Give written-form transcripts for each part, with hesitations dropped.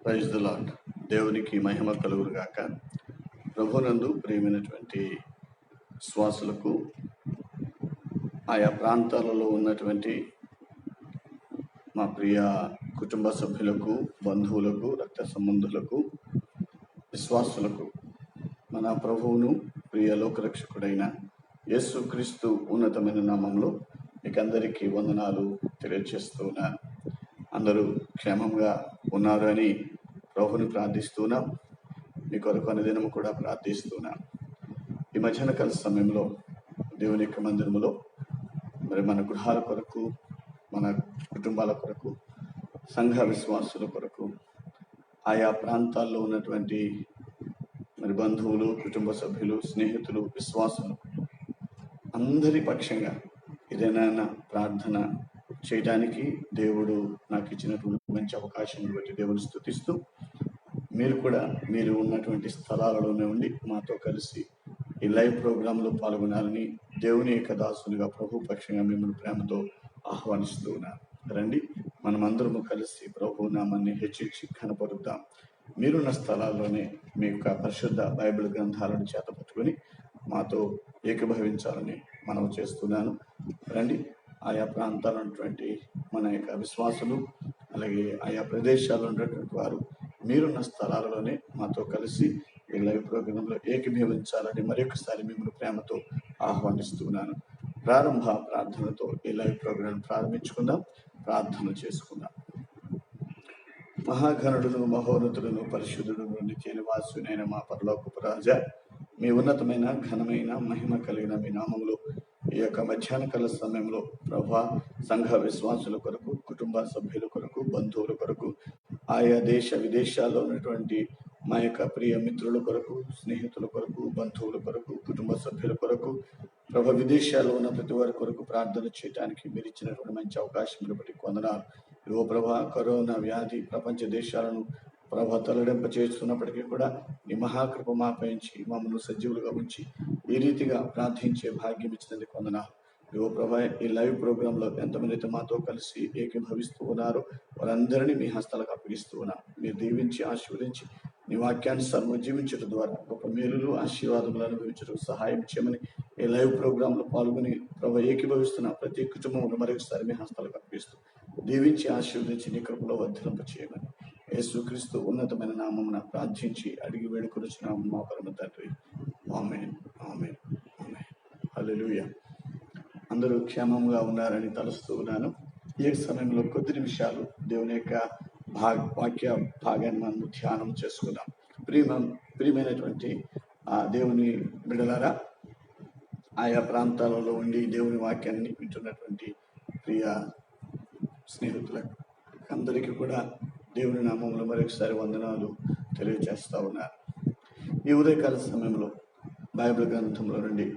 Praise the lord. దేవునికి మహిమ కలుగును గాక. ప్రభునందు ప్రియమైనటువంటి విశ్వాసులకు, ఆయా ప్రాంతాలలో ఉన్నటువంటి మా ప్రియ కుటుంబ సభ్యులకు, బంధువులకు, రక్త సంబంధులకు, విశ్వాసులకు మన ప్రభువును ప్రియ లోకరక్షకుడైన యేసుక్రీస్తు ఉన్నతమైన నామంలో మీకందరికీ వందనాలు తెలియజేస్తున్నాను. అందరూ క్షేమంగా ఉన్నారు అని ప్రభుని ప్రార్థిస్తున్నాం. మీ కొరకు అనుదినము కూడా ప్రార్థిస్తున్నాం. ఈ మధ్యాహ్న కాల సమయంలో దేవుని యొక్క మందిరములో మన గృహాల కొరకు, మన కుటుంబాల కొరకు, సంఘ విశ్వాసుల కొరకు, ఆయా ప్రాంతాల్లో ఉన్నటువంటి బంధువులు, కుటుంబ సభ్యులు, స్నేహితులు, విశ్వాసులు అందరి పక్షంగా ఏదైనా ప్రార్థన చేయడానికి దేవుడు నాకు ఇచ్చినటువంటి మంచి అవకాశాన్ని బట్టి దేవుని స్తుతిస్తూ, మీరు కూడా మీరు ఉన్నటువంటి స్థలాలలోనే ఉండి మాతో కలిసి ఈ లైవ్ ప్రోగ్రాంలో పాల్గొనాలని దేవుని యొక్క దాసునిగా ప్రభు పక్షంగా మిమ్మల్ని ప్రేమతో ఆహ్వానిస్తూ ఉన్నాను. రండి, మనమందరము కలిసి ప్రభు నామాన్ని హెచ్చించి కనపరుద్దాం. మీరున్న స్థలాల్లోనే మీ యొక్క పరిశుద్ధ బైబిల్ గ్రంథాలను చేతపట్టుకొని మాతో ఏకీభవించాలని మనవి చేస్తున్నాను. రండి, ఆయా ప్రాంతాల్లో ఉన్నటువంటి మన యొక్క విశ్వాసులు, అలాగే ఆయా ప్రదేశాల్లో ఉన్నటువంటి వారు మీరున్న స్థలాలలోనే మాతో కలిసి ఈ లైవ్ ప్రోగ్రాంలో ఏకీభవించాలని మరొకసారి మిమ్మల్ని ప్రేమతో ఆహ్వానిస్తున్నాను. ప్రారంభ ప్రార్థనతో ఈ లైవ్ ప్రోగ్రాం ప్రారంభించుకుందాం. ప్రార్థన చేసుకుందాం. మహాఘనుడును, మహోన్నతుడును, పరిశుద్ధుడును, నిత్య నివాసునైన మా పరలోకపు రాజా, మీ ఉన్నతమైన ఘనమైన మహిమ కలిగిన మీ నామములో ఈ యొక్క మధ్యాహ్న కాల సమయంలో ప్రభా, సంఘ విశ్వాసుల కొరకు, కుటుంబ సభ్యుల కొరకు, బంధువుల కొరకు, ఆయా దేశ విదేశాల్లో ఉన్నటువంటి మా యొక్క ప్రియ మిత్రుల కొరకు, స్నేహితుల కొరకు, బంధువుల కొరకు, కుటుంబ సభ్యుల కొరకు, ప్రభ విదేశాల్లో ఉన్న ప్రతి వారి కొరకు ప్రార్థన చేయడానికి మీరు ఇచ్చినటువంటి మంచి అవకాశం బట్టి వందనాలు. ఓ ప్రభా, కరోనా వ్యాధి ప్రపంచ దేశాలను ప్రభ తలడింప చేస్తున్నప్పటికీ కూడా నీ మహాకృప మాపయించి మమ్మల్ని సజీవులుగా ఉంచి ఈ రీతిగా ప్రార్థించే భాగ్యం ఇచ్చినందుకు వందనాలు. ఓ ప్రభా, ఈ లైవ్ ప్రోగ్రాంలో ఎంతమంది అయితే మాతో కలిసి ఏకీభవిస్తూ ఉన్నారో వారందరినీ మీ హస్తాలకు అప్పగిస్తూ ఉన్నారు. మీరు దీవించి ఆశీర్వదించి నీ వాక్యానుసారం జీవించడం ద్వారా గొప్ప మేలులు, ఆశీర్వాదములు అనుభవించడం సహాయం చేయమని ఈ లైవ్ ప్రోగ్రాంలో పాల్గొని ప్రభు ఏకీభవిస్తున్న ప్రతి కుటుంబంలో మరొకసారి మీ హస్తాలకు అప్పగిస్తూ దీవించి ఆశీర్వదించి నీ కృపలో వర్ధింప చేయమని యేసుక్రీస్తు ఉన్నతమైన నామమున ప్రార్థించి అడిగి వేడుకొనుచున్నాము మా పరమ తండ్రి. ఆమేన్, ఆమేన్, ఆమేన్. హల్లెలూయా. అందరూ క్షేమంగా ఉన్నారని తలుస్తూ ఉన్నాను. ఈ సమయంలో కొద్ది నిమిషాలు దేవుని యొక్క వాక్య భాగాన్ని మనం ధ్యానం చేసుకుందాం. ప్రియమైనటువంటి దేవుని బిడ్డలారా, ఆయా ప్రాంతాలలో ఉండి దేవుని వాక్యాన్ని వింటున్నటువంటి ప్రియ స్నేహితులకు అందరికీ కూడా దేవుని నామంలో మరొకసారి వందనాలు తెలియజేస్తా ఉన్నారు. ఈ ఉదయకాల సమయంలో బైబిల్ గ్రంథంలో నుండి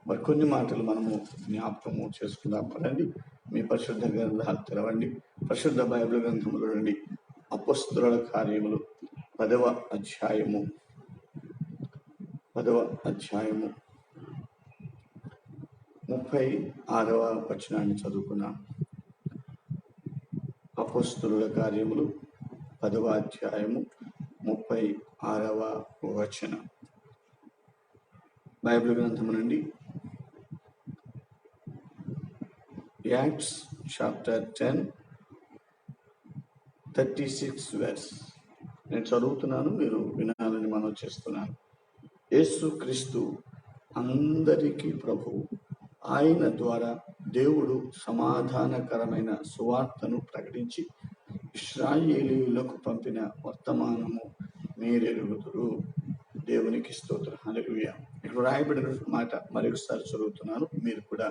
మరి కొన్ని మాటలు మనము జ్ఞాపకము చేసుకుందాం. రండి, మీ పరిశుద్ధ గ్రంథాలు తెరవండి. పరిశుద్ధ బైబిల్ గ్రంథంలో నుండి అపొస్తలుల కార్యములు 10వ అధ్యాయము 36వ వచనాన్ని చదువుకున్నాం. అపొస్తలుల కార్యములు 10వ అధ్యాయము 36వ వచనం. బైబిల్ గ్రంథం నుండి యాక్ట్స్ చాప్టర్ 10 36 verse. నేను చదువుతున్నాను, మీరు వినాలని మనం చేస్తున్నాను. యేసుక్రీస్తు అందరికీ ప్రభువు, ఆయన ద్వారా దేవుడు సమాధానకరమైన సువార్తను ప్రకటించి ఇశ్రాయేలీయులకు పంపిన వర్తమానము మీరెరుగుదురు. దేవునికి స్తోత్రం. హల్లెలూయా. ఇక్కడ రాయబడిన మాట మరొకసారి చదువుతున్నాను, మీరు కూడా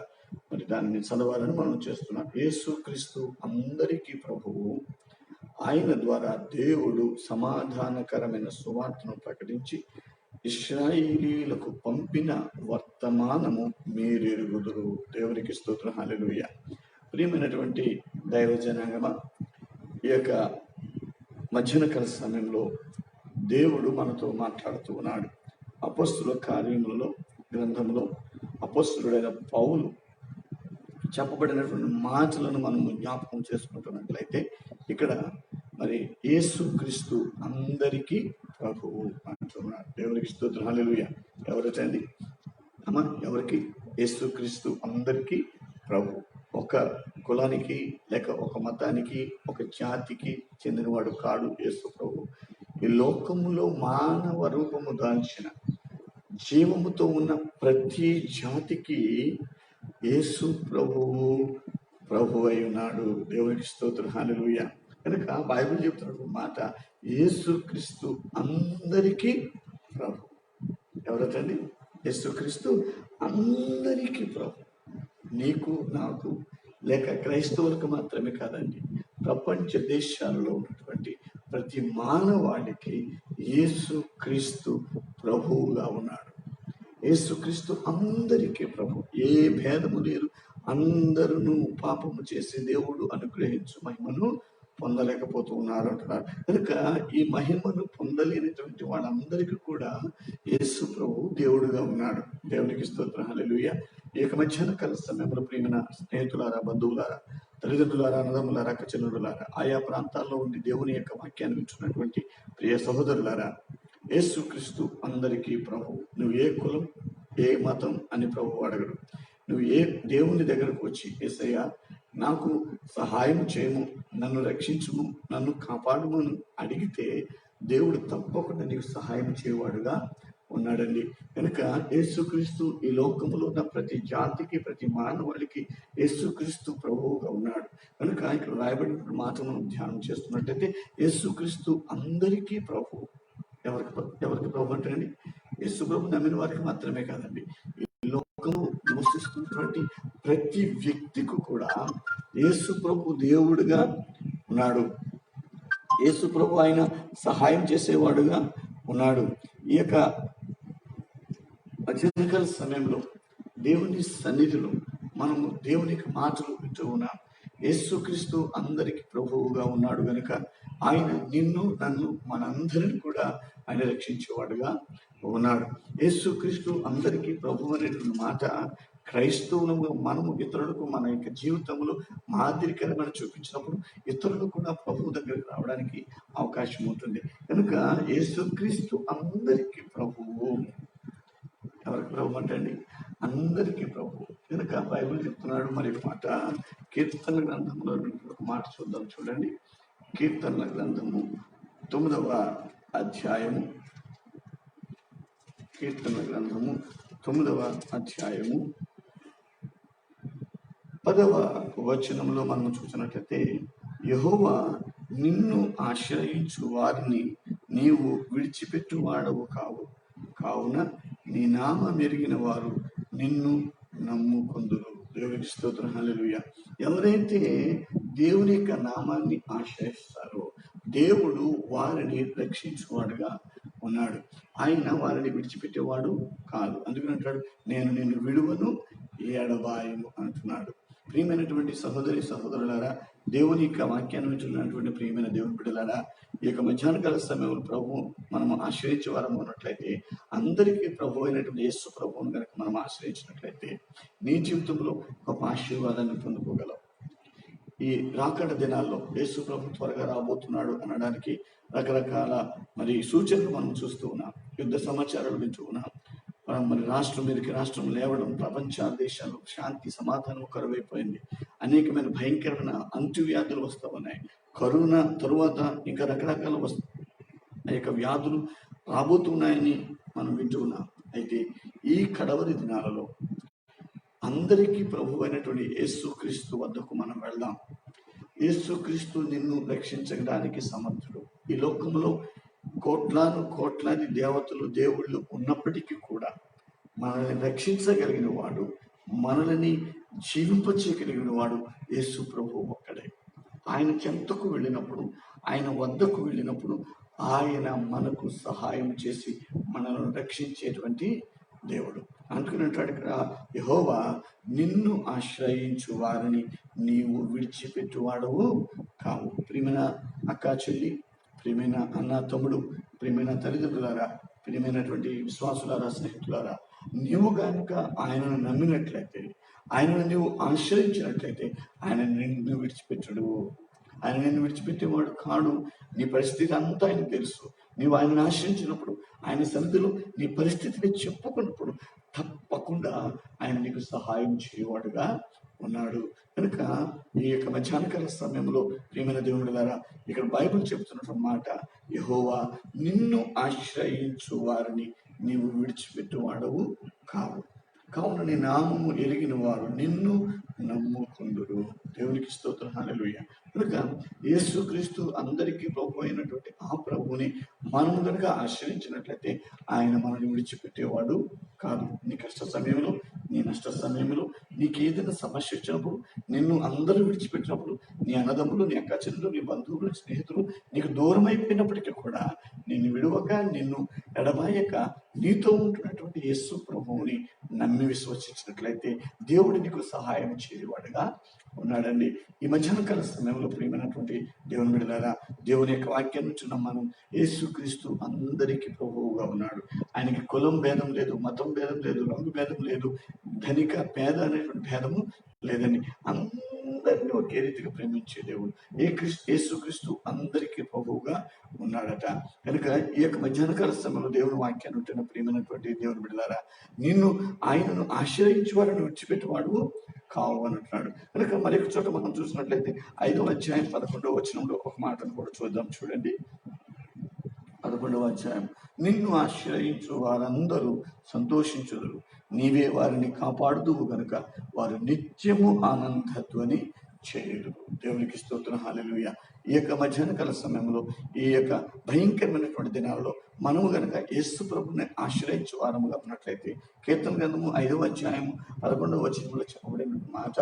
మరి దాన్ని చదవాలని మనం చేస్తున్నాం. యేసుక్రీస్తు అందరికీ ప్రభువు, ఆయన ద్వారా దేవుడు సమాధానకరమైన సువార్తను ప్రకటించి ఇశ్రాయేలీయులకు పంపిన వర్తమానము మీరెరుగుదురు. దేవునికి స్తోత్రం. హల్లెలూయా. ప్రియమైనటువంటి దైవ జనాంగమా, ఈ యొక్క మధ్యాహ్న కాల సమయంలో దేవుడు మనతో మాట్లాడుతూ ఉన్నాడు. అపొస్తలుల కార్యములలో గ్రంథంలో అపొస్తలుడైన పౌలు చెప్పబడినటువంటి మాటలను మనము జ్ఞాపకం చేసుకుంటున్నట్లయితే ఇక్కడ మరి యేసు క్రీస్తు అందరికీ ప్రభువు అంటున్నాడు. దేవునికి స్తోత్రం. హల్లెలూయా. ఎవరైతే అమ్మా, ఎవరికి? యేసు క్రీస్తు అందరికీ ప్రభు. ఒక కులానికి లేక ఒక మతానికి ఒక జాతికి చెందినవాడు కాడు యేసు ప్రభు. ఈ లోకములో మానవ రూపము దాల్చిన జీవముతో ఉన్న ప్రతి జాతికి యేసు ప్రభువు ప్రభు అయి ఉన్నాడు. దేవునికి స్తోత్రం. హల్లెలూయా. కనుక బైబిల్ చెప్తున్న మాట, యేసు క్రీస్తు అందరికీ ప్రభు. ఎవరైతే? యేసు క్రీస్తు అందరికీ ప్రభు. నీకు నాకు లేక క్రైస్తవులకు మాత్రమే కాదండి, ప్రపంచ దేశాల్లో ఉన్నటువంటి ప్రతి మానవాళికి యేసు క్రీస్తు ప్రభువుగా ఉన్నాడు. యేసు క్రీస్తు అందరికీ ప్రభు. ఏ భేదము లేదు. అందరూ పాపము చేసి దేవుడు అనుగ్రహించు మహిమను పొందలేకపోతూ ఉన్నారు అంటున్నారు. కనుక ఈ మహిమను పొందలేనటువంటి వాళ్ళందరికీ కూడా యేసు ప్రభు దేవుడుగా ఉన్నాడు. దేవునికి స్తోత్రం. హల్లెలూయా. ఈ యొక్క మధ్యాహ్న కాల సమయంలో ప్రియమైన స్నేహితులారా, బంధువులారా, తల్లిదండ్రులారా, అన్నదమ్ములారా, అక్కచెల్లెలులారా, ఆయా ప్రాంతాల్లో ఉండి దేవుని యొక్క వాక్యాన్ని వింటున్నటువంటి ప్రియ సహోదరులారా, యేసు క్రీస్తు అందరికీ ప్రభు. నువ్వు ఏ కులం, ఏ మతం అని ప్రభు అడగడు. నువ్వు ఏ దేవుని దగ్గరకు వచ్చి, యేసయ్యా నాకు సహాయం చేయము, నన్ను రక్షించుము, నన్ను కాపాడుమని అడిగితే దేవుడు తప్పకుండా నీకు సహాయం చేయవాడుగా ఉన్నాడండి. కనుక యేసుక్రీస్తు ఈ లోకంలో ఉన్న ప్రతి జాతికి, ప్రతి మానవాళికి యేసుక్రీస్తు ప్రభువుగా ఉన్నాడు. కనుక ఇక్కడ రాయబడిన మాట మనం ధ్యానం చేస్తున్నట్టయితే యేసుక్రీస్తు అందరికీ ప్రభు. ఎవరికి ప్రభు అంటే అండి? యేసు ప్రభు నమ్మిన వారికి మాత్రమే కాదండి, ఈ లోకంలో నివసిస్తున్నటువంటి ప్రతి వ్యక్తికి కూడా యేసు ప్రభు దేవుడుగా ఉన్నాడు. యేసు ప్రభు ఆయన సహాయం చేసేవాడుగా ఉన్నాడు. ఈ యొక్క మధ్యాహ్నకాల సమయంలో దేవుని సన్నిధిలో మనము దేవునికి మాటలు వింటూ ఉన్నాం. యేసుక్రీస్తు అందరికి ప్రభువుగా ఉన్నాడు గనుక ఆయన నిన్ను, నన్ను, మనందరిని కూడా ఆయన రక్షించేవాడుగా ఉన్నాడు. యేసుక్రీస్తు అందరికీ ప్రభు అనేటువంటి మాట క్రైస్తవులుగా మనము ఇతరులకు మన యొక్క జీవితంలో మాదిరికరమైన చూపించినప్పుడు ఇతరులు కూడా ప్రభు దగ్గరికి రావడానికి అవకాశం ఉంటుంది. కనుక యేసుక్రీస్తు అందరికీ ప్రభువు. ఎవరికి ప్రభు అంటే అండి? అందరికీ ప్రభు. కనుక బైబిల్ చెప్తున్నాడు మరి మాట, కీర్తనల గ్రంథంలో ఒక మాట చూద్దాం. చూడండి, కీర్తనల గ్రంథము 9వ అధ్యాయము, కీర్తనల గ్రంథము 9వ అధ్యాయము 10వ వచనంలో మనం చూసినట్లయితే, యెహోవా నిన్ను ఆశ్రయించు వారిని నీవు విడిచిపెట్టువాడవు కావు, కావున నీ నామం ఎరిగిన వారు నిన్ను నమ్ముకొందురు. దేవునికి స్తోత్రం. హల్లెలూయా. ఎవరైతే దేవుని యొక్క నామాన్ని ఆశ్రయిస్తారో దేవుడు వారిని రక్షించువాడుగా ఉన్నాడు. ఆయన వారిని విడిచిపెట్టేవాడు కాదు. అందుకని అంటాడు, నేను నిన్ను విడువను, ఎడబాయను అంటున్నాడు. ప్రియమైనటువంటి సహోదరి సహోదరులారా, దేవుని యొక్క వాక్యాన్ని వింటున్నటువంటి ప్రియమైన దేవుని బిడ్డలారా, ఈ యొక్క మధ్యాహ్నకాల సమయంలో ప్రభు మనం ఆశ్రయించే వారం ఉన్నట్లయితే, అందరికీ ప్రభు అయినటువంటి యేసు ప్రభువును కనుక మనం ఆశ్రయించినట్లయితే నీ జీవితంలో గొప్ప ఆశీర్వాదాన్ని పొందుకోగలవు. ఈ రాకడ దినాల్లో యేసు ప్రభు త్వరగా రాబోతున్నాడు అనడానికి రకరకాల మరి సూచనలు మనం చూస్తూ ఉన్నాం. యుద్ధ సమాచారాలు వింటూ ఉన్నాం. మరి రాష్ట్రం మీదకి రాష్ట్రం లేవడం, ప్రపంచ దేశాల్లో శాంతి సమాధానం కరువైపోయింది. అనేకమైన భయంకరమైన అంటువ్యాధులు వస్తూ ఉన్నాయి. కరోనా తరువాత ఇంకా రకరకాల ఆ యొక్క వ్యాధులు రాబోతున్నాయని మనం వింటూ ఉన్నాం. అయితే ఈ కడవరి దినాలలో అందరికీ ప్రభు అయినటువంటి యేసుక్రీస్తు వద్దకు మనం వెళ్దాం. యేసుక్రీస్తు నిన్ను రక్షించడానికి సమర్థుడు. ఈ లోకంలో కోట్లాది దేవతలు, దేవుళ్ళు ఉన్నప్పటికీ కూడా మనల్ని రక్షించగలిగిన వాడు, మనల్ని జీవింపచేయగలిగిన వాడు యేసు ప్రభు ఒక్కడే. ఆయన చెంతకు వెళ్ళినప్పుడు, ఆయన వద్దకు వెళ్ళినప్పుడు ఆయన మనకు సహాయం చేసి మనల్ని రక్షించేటువంటి దేవుడు. అనుకున్నట్టు ఇక్కడ, యెహోవా నిన్ను ఆశ్రయించు వారిని నీవు విడిచిపెట్టువాడవు కావు. ప్రియమైన అక్క చెల్లి, ప్రియమైన అన్న తమ్ముడు, ప్రియమైన తల్లిదండ్రులారా, ప్రియమైనటువంటి విశ్వాసులారా, స్నేహితులారా, నీవు కనుక ఆయనను నమ్మినట్లయితే, ఆయనను నీవు ఆశ్రయించినట్లయితే ఆయన నిన్ను విడిచిపెట్టడు. ఆయన నిన్ను విడిచిపెట్టేవాడు కాడు. నీ పరిస్థితి అంతా ఆయనకు తెలుసు. నీవు ఆయనను ఆశ్రయించినప్పుడు, ఆయన సన్నిధిలో నీ పరిస్థితిని చెప్పుకున్నప్పుడు తప్పకుండా ఆయన నీకు సహాయం చేయవాడుగా ఉన్నాడు. కనుక ఈ యొక్క మధ్యాహ్నకాల సమయంలో ప్రియమైన దేవుని ద్వారా ఇక్కడ బైబిల్ చెప్తున్నటువంటి మాట, యెహోవా నిన్ను ఆశ్రయించు వారిని నీవు విడిచిపెట్టువాడవు కావు. కావున నీ నామము ఎరిగిన వారు నిన్ను నమ్ముకుందురు. దేవునికి స్తోత్రం, హల్లెలూయా. కనుక యేసుక్రీస్తు అందరికీ ప్రభు అయినటువంటి ఆ ప్రభువుని మనం కనుక ఆశ్రయించినట్లయితే ఆయన మనల్ని విడిచిపెట్టేవాడు కాదు. నీ కష్ట సమయంలో, నీ నష్ట సమయంలో, నీకు ఏదైనా సమస్య వచ్చినప్పుడు, నిన్ను అందరూ విడిచిపెట్టినప్పుడు, నీ అన్నదమ్ములు, నీ అక్క చెల్లెలు, నీ బంధువులు, స్నేహితులు నీకు దూరం అయిపోయినప్పటికీ కూడా నిన్ను విడువక, నిన్ను ఎడబాయక నీతో ఉంటున్నటువంటి యేసు ప్రభువుని నమ్మి విశ్వసించినట్లయితే దేవుడు నీకు సహాయం చేయవాడుగా ఉన్నాడండి. ఈ మధ్యాహ్నకాల సమయంలో ప్రియమైనటువంటి దేవుని బిడ్డలారా, దేవుని యొక్క వాక్యం నుంచి మనం యేసుక్రీస్తు అందరికీ ప్రభువుగా ఉన్నాడు. ఆయనకి కులం భేదం లేదు, మతం భేదం లేదు, రంగు భేదం లేదు, ధనిక పేద అనేటువంటి భేదము లేదండి. అందరినీ ఒకే రీతిగా ప్రేమించే దేవుడు యేసుక్రీస్తు అందరికీ ప్రభువుగా ఉన్నాడట. కనుక ఈ యొక్క మధ్యాహ్నకాల సమయంలో దేవుని వాక్యాన్ని ఉంటున్న ప్రియమైనటువంటి దేవుని బిడ్డలారా, నిన్ను ఆయనను ఆశ్రయించి వారిని విడిచిపెట్టేవాడు కావు అని అంటున్నాడు. కనుక మరొక చోట మనం చూసినట్లయితే 5వ అధ్యాయం 11వ వచనంలో ఒక మాటను కూడా చూద్దాం. చూడండి, 11వ అధ్యాయం, నిన్ను ఆశ్రయించు వారందరూ సంతోషించుదురు, నీవే వారిని కాపాడుదువు గనుక వారు నిత్యము ఆనందధ్వని చేయుదురు. దేవునికి స్తోత్రం, హల్లెలూయా. ఈ యొక్క మధ్యాహ్నకాల సమయంలో, ఈ యొక్క భయంకరమైనటువంటి దినాల్లో మనము గనక యేసు ప్రభుని ఆశ్రయించు వారముగా ఉన్నట్లయితే, కీర్తన గ్రంథము 5వ అధ్యాయము 11వ వచనంలో చెప్పబడిన మాట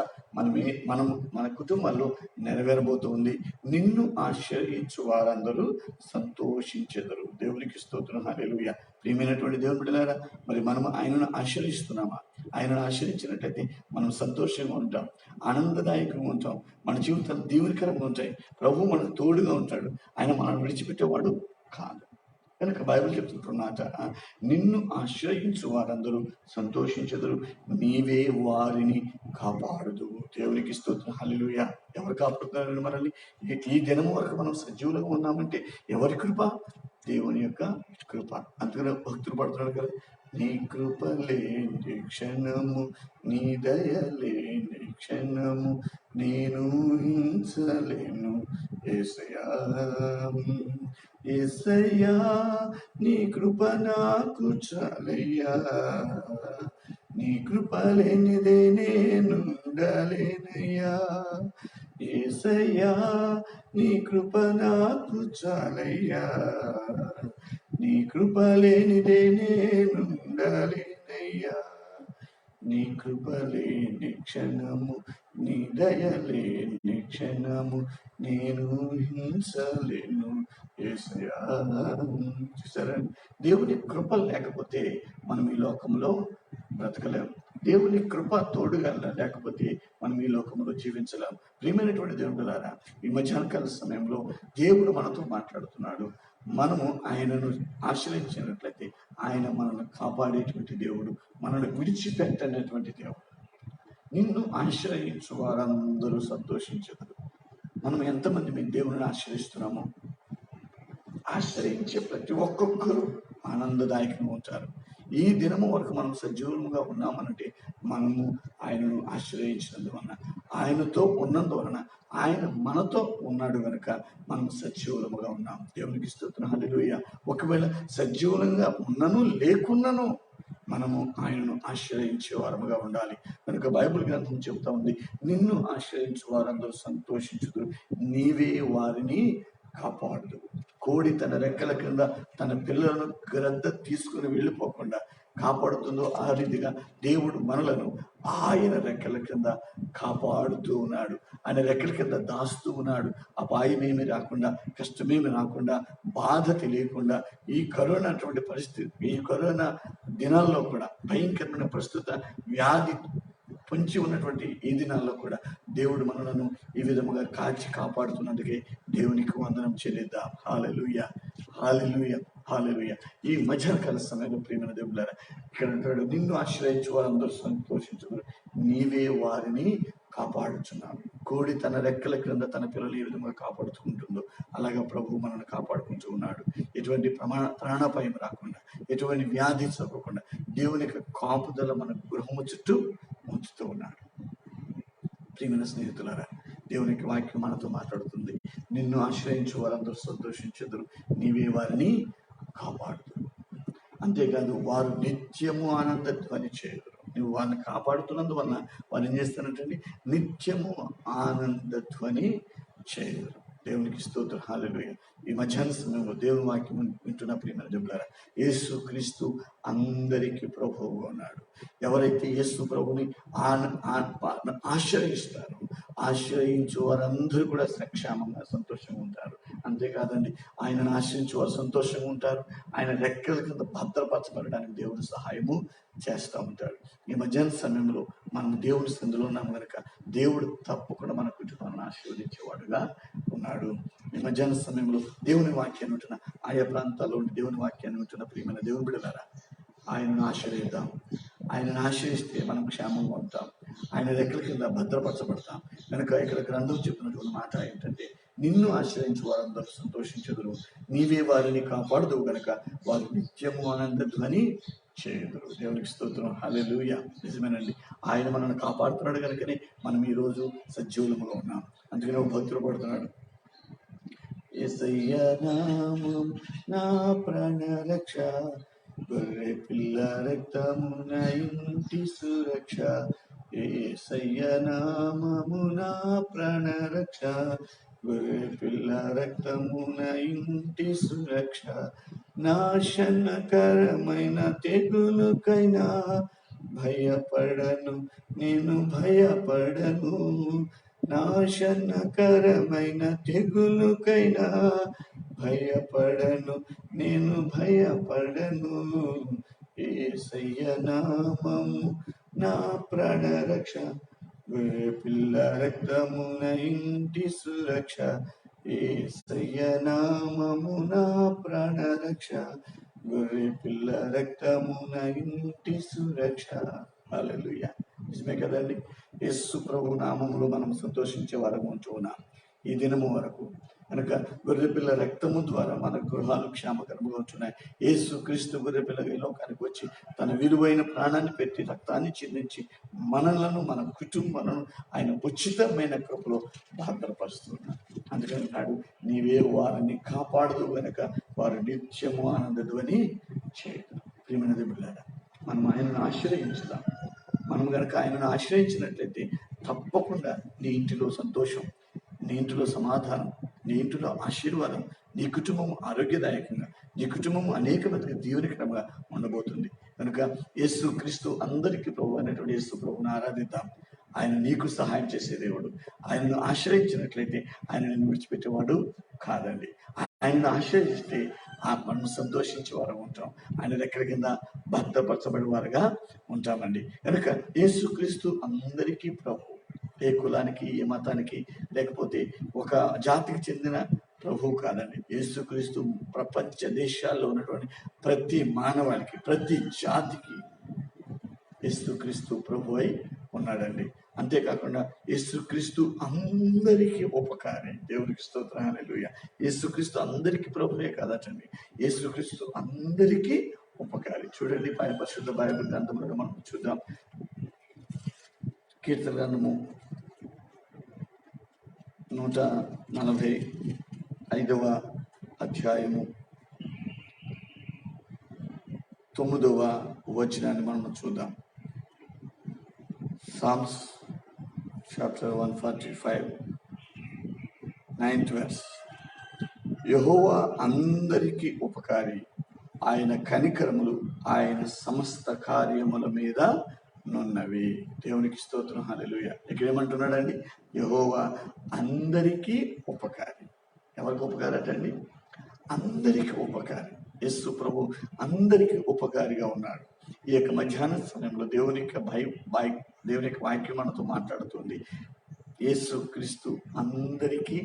మన కుటుంబాల్లో నెరవేరబోతుంది. నిన్ను ఆశ్రయించు వారందరూ సంతోషించెదరు. దేవునికి స్తోత్రం, హల్లెలూయా. ప్రియమైనటువంటి దేవుని బిడ్డలారా, మరి మనము ఆయనను ఆశ్రయిస్తున్నామా? ఆయనను ఆశ్రయించినట్లయితే మనం సంతోషంగా ఉంటాం, ఆనందదాయకంగా ఉంటాం, మన జీవితాలు దీవెనకరంగా ఉంటాయి. ప్రభు మనకు తోడుగా ఉంటాడు. ఆయన మనల్ని విడిచిపెట్టేవాడు కాదు. కనుక బైబిల్ చెప్తున్నమాట, నిన్ను ఆశ్రయించు వారందరూ సంతోషించెదరు, నీవే వారిని కాపాడుదు. దేవునికి స్తోత్రం, హల్లెలూయా. ఎవరు కాపాడుతున్నారండి మనల్ని? ఈ దినం వరకు మనం సజీవులుగా ఉన్నామంటే ఎవరి కృప? దేవుని యొక్క కృప. అందుకనే భక్తులు పడుతున్నాడు కదా, నీ కృప లేని క్షణము, నీ దయ లేని క్షణము నేను ఊహించలేను యేసయ్యా. యేసయ్యా నీ కృప నాకు చాలయ్యా, నీ కృప లేనిదే నేను ఉండలేనయ్యా. యేసయ్యా నీ కృప నాకు చాలయ్యా, నీ కృప లేనిదే నేను ఉండలేనయ్యా. నీ కృప లేని క్షణము, నీ దయ లేని క్షణము నేను హింసలేను యేసయ్యా. చూసారా, దేవుని కృప లేకపోతే మనం ఈ లోకంలో బ్రతకలేము. దేవుని కృప తోడుగా లేకపోతే మనం ఈ లోకంలో జీవించలేం. ప్రియమైనటువంటి దేవుడులారా, ఈ మధ్యాహ్నకాల సమయంలో దేవుడు మనతో మాట్లాడుతున్నాడు. మనము ఆయనను ఆశ్రయించినట్లయితే ఆయన మనల్ని కాపాడేటువంటి దేవుడు, మనల్ని విడిచిపెట్టనేటువంటి దేవుడు. నిన్ను ఆశ్రయించు వారందరూ సంతోషించదు. మనం ఎంతమంది మీ దేవుని ఆశ్రయిస్తున్నామో, ఆశ్రయించే ప్రతి ఒక్కొక్కరు ఆనందదాయకంగా ఉంటారు. ఈ దినము వరకు మనం సజీవంగా ఉన్నామనంటే మనము ఆయనను ఆశ్రయించినందువలన, ఆయనతో ఉన్నందువలన, ఆయన మనతో ఉన్నాడు కనుక మనం సజీవులముగా ఉన్నాం. దేవునికి స్తోత్రం, హల్లెలూయా. ఒకవేళ సజీవులంగా ఉన్నను లేకున్నను మనము ఆయనను ఆశ్రయించే వారముగా ఉండాలి. కనుక బైబిల్ గ్రంథం చెబుతా ఉంది, నిన్ను ఆశ్రయించే వారందరూ సంతోషించుదురు, నీవే వారిని కాపాడుదు. కోడి తన రెక్కల కింద తన పిల్లలను గ్రద్ద తీసుకుని వెళ్ళిపోకుండా కాపాడుతుందో ఆ రీతిగా దేవుడు మనలను ఆయన రెక్కల కింద కాపాడుతూ ఉన్నాడు. ఆయన రెక్కల కింద దాస్తూ ఉన్నాడు. అపాయమేమి రాకుండా, కష్టమేమి రాకుండా, బాధ తెలియకుండా, ఈ కరోనా అటువంటి పరిస్థితి, ఈ కరోనా దినాల్లో కూడా, భయంకరమైన ప్రస్తుత వ్యాధి పొంచి ఉన్నటువంటి ఈ దినాల్లో కూడా దేవుడు మనలను ఈ విధముగా కాచి కాపాడుతున్నందుకే దేవునికి వందనం చెల్లిద్దాం. హల్లెలూయా, హల్లెలూయా, హల్లెలూయా. ఈ మధ్యాహ్నకాల సమయంలో ప్రియమైన దేవులారా, ఇక్కడ అంటాడు, నిన్ను ఆశ్రయించు వారందరూ సంతోషించుదురు, నీవే వారిని కాపాడుచున్నావు. కోడి తన రెక్కల క్రింద తన పిల్లలు ఏ విధంగా కాపాడుతుంటుందో అలాగా ప్రభు మనల్ని కాపాడుకుంటూ ఉన్నాడు. ఎటువంటి ప్రాణాపాయం రాకుండా, ఎటువంటి వ్యాధి సోకకుండా దేవుని యొక్క కాపుదల మన గృహము చుట్టూ ఉంచుతూ ఉన్నాడు. ప్రియమైన స్నేహితులారా, దేవునికి వాక్యం మనతో మాట్లాడుతుంది. నిన్ను ఆశ్రయించు వారందరూ సంతోషించెదరు, నీవే వారిని కాపాడుదు. అంతేకాదు, వారు నిత్యము ఆనంద ధ్వని చేయరు. నువ్వు వారిని కాపాడుతున్నందువల్ల వారు ఏం చేస్తానంటే నిత్యము ఆనంద ధ్వని చేయరు. దేవునికి స్తోత్రం, హల్లెలూయా. ఈ మధ్యాహ్న సమయంలో దేవుని వాక్యం వింటున్న ప్రియమైన జనులారా, యేసు క్రీస్తు అందరికీ ప్రభువుగా ఉన్నాడు. ఎవరైతే యేసు ప్రభుని ఆశ్రయిస్తారో, ఆశ్రయించు వారందరూ కూడా సక్షేమంగా సంతోషంగా ఉంటారు. అంతేకాదండి, ఆయనను ఆశ్రయించు వారు సంతోషంగా ఉంటారు. ఆయన రెక్కల కింద భద్రపరచబడడానికి దేవుడు సహాయము చేస్తూ ఉంటాడు. ఈ మధ్యాహ్న సమయంలో మనం దేవుని సందులో ఉన్నాం కనుక దేవుడు తప్పకుండా మన కుటుంబాన్ని ఆశీర్వదించేవాడుగా ఉన్నాడు. ఈ మధ్యాహ్న సమయంలో దేవుని వాక్యాన్ని ఉంటున్న ఆయా ప్రాంతాల్లో ఉండి దేవుని వాక్యాన్ని ఉంటున్న ప్రియమైన దేవుని బిడ్డలారా, ఆయనను ఆశ్రయిద్దాం. ఆయనను ఆశ్రయిస్తే మనం క్షేమంగా ఉంటాం. ఆయన రెక్కల కింద భద్రపరచబడతాం. కనుక ఇక్కడ గ్రంథం చెప్పినటువంటి మాట ఏంటంటే, నిన్ను ఆశ్రయించు వారందరూ సంతోషించెదరు, నీవే వారిని కాపాడుదువు గనక వారు నిత్యము ఆనంద ధ్వని చేయుదురు. దేవునికి స్తోత్రం, హల్లెలూయా. నిజమేనండి, ఆయన మనల్ని కాపాడుతున్నాడు కనుకనే మనం ఈరోజు సజీవులముగా ఉన్నాం. అందుకనే ఒక భక్తుడు పడుతున్నాడు, యేసయ్య నామం నా ప్రాణ రక్ష, గొర్రె పిల్ల రక్తమున ఇంటి సురక్ష. యేసయ్య నామము నా ప్రాణ రక్ష, గొర్రె పిల్ల రక్తమున ఇంటి సురక్ష. నాశనకరమైన తెగులుకైనా భయపడను, నేను భయపడను. నాశనకరమైన తెగులుకైనా భయపడను, నేను భయపడను. యేసయ్య నామము నా ప్రాణ రక్ష, గొర్రె పిల్ల రక్తమున ఇంటి సురక్ష. యేసయ్య నామము నా ప్రాణ రక్ష, గొర్రె పిల్ల రక్తమున ఇంటి సురక్ష. హల్లెలూయా. నిజమే కదండి, యేసు ప్రభు నామములో మనం సంతోషించే వారము ఉంటూ ఉన్నాం ఈ దినము వరకు. కనుక గొర్రెపిల్ల రక్తము ద్వారా మన గృహాలు క్షేమకరముగా ఉంటున్నాయి. యేసు క్రీస్తు గొర్రెపిల్ల ఈ లోకానికి వచ్చి తన విలువైన ప్రాణాన్ని పెట్టి రక్తాన్ని చిందించి మనలను, మన కుటుంబాలను ఆయన ఉచితమైన కృపలో భద్రపరుస్తున్నాడు. అందుకని నాడు నీవే వారిని కాపాడదు గనక వారు నిత్యము ఆనందధ్వని చేయదు. ప్రియమైన బిడ్డలారా, మనం ఆయనను ఆశ్రయించుదాం. మనం కనుక ఆయనను ఆశ్రయించినట్లయితే తప్పకుండా నీ ఇంటిలో సంతోషం, నీ ఇంటిలో సమాధానం, నీ ఇంటిలో ఆశీర్వాదం, నీ కుటుంబం ఆరోగ్యదాయకంగా, నీ కుటుంబం అనేక మందికి దీవెనకరంగా ఉండబోతుంది. కనుక యేసు క్రీస్తు అందరికీ ప్రభు అనేటువంటి యేసు ప్రభుని ఆరాధిద్దాం. ఆయన నీకు సహాయం చేసే దేవుడు. ఆయనను ఆశ్రయించినట్లయితే ఆయన నిన్ను విడిచిపెట్టేవాడు కాదండి. ఆయనను ఆశ్రయిస్తే మనం సంతోషించే వారు ఉంటాం. ఆయన దగ్గర కింద భద్రపరచబడి వారుగా ఉంటామండి. కనుక యేసుక్రీస్తు అందరికీ ప్రభు. ఏ కులానికి, ఏ మతానికి, లేకపోతే ఒక జాతికి చెందిన ప్రభువు కాదండి. యేసుక్రీస్తు ప్రపంచ దేశాల్లో ఉన్నటువంటి ప్రతి మానవాళికి, ప్రతి జాతికి యేసుక్రీస్తు ప్రభు అయి ఉన్నాడండి. అంతేకాకుండా యేసుక్రీస్తు అందరికీ ఉపకారి. దేవునికి స్తోత్రం, హల్లెలూయా. యేసుక్రీస్తు అందరికీ ప్రభువే కాదటండి, యేసుక్రీస్తు అందరికీ ఉపకారి. చూడండి, పరిశుద్ధ బైబిల్ గ్రంథంలో మనం చూద్దాం. కీర్తన గ్రంథము 145వ అధ్యాయము 9వ వచనాన్ని మనం చూద్దాం. Psalms chapter 145, 9th verse. యెహోవా అందరికీ ఉపకారి, ఆయన కనికరములు ఆయన సమస్త కార్యముల మీద నున్నవి. దేవునికి స్తోత్రం, హల్లెలూయా. ఇక్కడ ఏమంటున్నాడండి? యెహోవా అందరికీ ఉపకారి. ఎవరికి ఉపకారి అటండి? అందరికీ ఉపకారి. యేసు ప్రభు అందరికీ ఉపకారిగా ఉన్నాడు. ఈ యొక్క మధ్యాహ్న సమయంలో దేవుని యొక్క వాక్యం మనతో మాట్లాడుతుంది. యేసు క్రీస్తు అందరికీ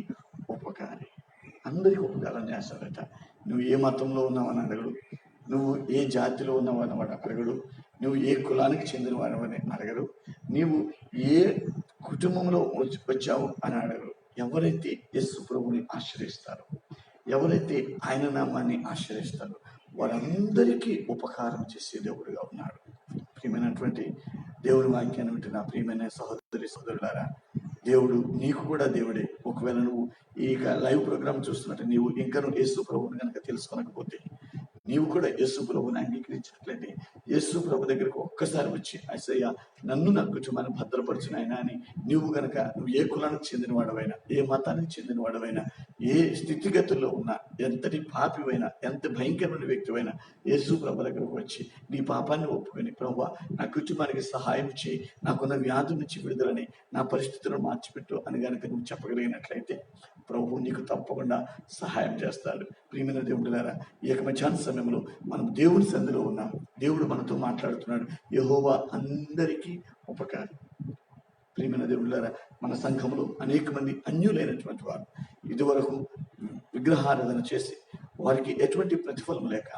ఉపకారి. అందరికీ ఉపకారం చేస్తాడట. నువ్వు ఏ మతంలో ఉన్నావని అడగడు, నువ్వు ఏ జాతిలో ఉన్నావని వాడు అడగడు, నువ్వు ఏ కులానికి చెందిన వాడవని అడగడు, నీవు ఏ కుటుంబంలో వచ్చావు అని అడగరు. ఎవరైతే యేసు ప్రభుని ఆశ్రయిస్తారో, ఎవరైతే ఆయన నామాన్ని ఆశ్రయిస్తారో వారందరికీ ఉపకారం చేసే దేవుడుగా ఉన్నాడు. ప్రియమైనటువంటి దేవుని వాక్యాన్ని వింటున్న ప్రియమైన సహోదరి సహోదరులారా, దేవుడు నీకు కూడా దేవుడే. ఒకవేళ నువ్వు ఈ లైవ్ ప్రోగ్రామ్ చూస్తున్నట్టు నీవు ఇంకా యేసు ప్రభువుని కనుక తెలుసుకోనకపోతే, నీవు కూడా యేసు ప్రభువుని అంగీకరించినట్లయితే యేసు ప్రభు దగ్గరకు ఒక్కసారి వచ్చి, యేసయ్యా నన్ను నా కుటుంబాన్ని భద్రపరచిన ఆయన అని నువ్వు ఏ కులానికి చెందిన వాడవైనా, ఏ మతానికి చెందిన వాడవైనా, ఏ స్థితిగతుల్లో ఉన్నా, ఎంతటి పాపివైనా, ఎంత భయంకరమైన వ్యక్తివైనా యేసు ప్రభు దగ్గరకు వచ్చి నీ పాపాన్ని ఒప్పుకొని, ప్రభువా నా కుటుంబానికి సహాయం చేయి, నాకున్న వ్యాధి నుంచి విడుదలని, నా పరిస్థితులను మార్చిపెట్టు అని కనుక నువ్వు చెప్పగలిగినట్లయితే ప్రభు నీకు తప్పకుండా సహాయం చేస్తాడు. ప్రియమైన దేవుడులారా, ఈ యొక్క మధ్యాహ్న సమయంలో మనం దేవుని సంధిలో ఉన్నాం. దేవుడు మనతో మాట్లాడుతున్నాడు. యెహోవా అందరికీ ఉపకారి. ప్రియమైన దేవుడులారా, మన సంఘంలో అనేక మంది అన్యులైనటువంటి వారు ఇదివరకు విగ్రహారాధన చేసి వారికి ఎటువంటి ప్రతిఫలం లేక,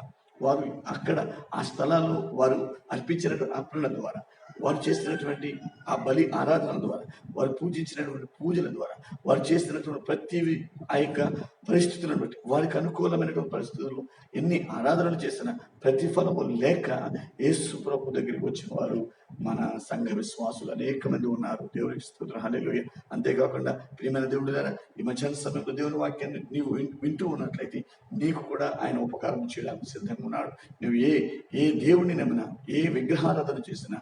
వారు అక్కడ ఆ స్థలాల్లో వారు అర్పించినటువంటి అర్పణల ద్వారా, వారు చేసినటువంటి ఆ బలి ఆరాధన ద్వారా, వారు పూజించినటువంటి పూజల ద్వారా, వారు చేసినటువంటి ప్రతి ఆ యొక్క పరిస్థితులను బట్టి, వారికి అనుకూలమైనటువంటి పరిస్థితుల్లో ఎన్ని ఆరాధనలు చేసిన ప్రతిఫలము లేక యేసు ప్రభు దగ్గరికి వచ్చిన వారు మన సంఘ విశ్వాసులు అనేక మంది ఉన్నారు. దేవునికి స్తోత్రం, హల్లెలూయా. అంతేకాకుండా ప్రియమైన దేవుడులారా, ఈ మధ్యాహ్న సమయంలో దేవుని వాక్యాన్ని నీవు వింటూ ఉన్నట్లయితే నీకు కూడా ఆయన ఉపకారం చేయడానికి సిద్ధంగా ఉన్నాడు. నువ్వు ఏ దేవుడిని నమ్మినా, ఏ విగ్రహారాధన చేసినా,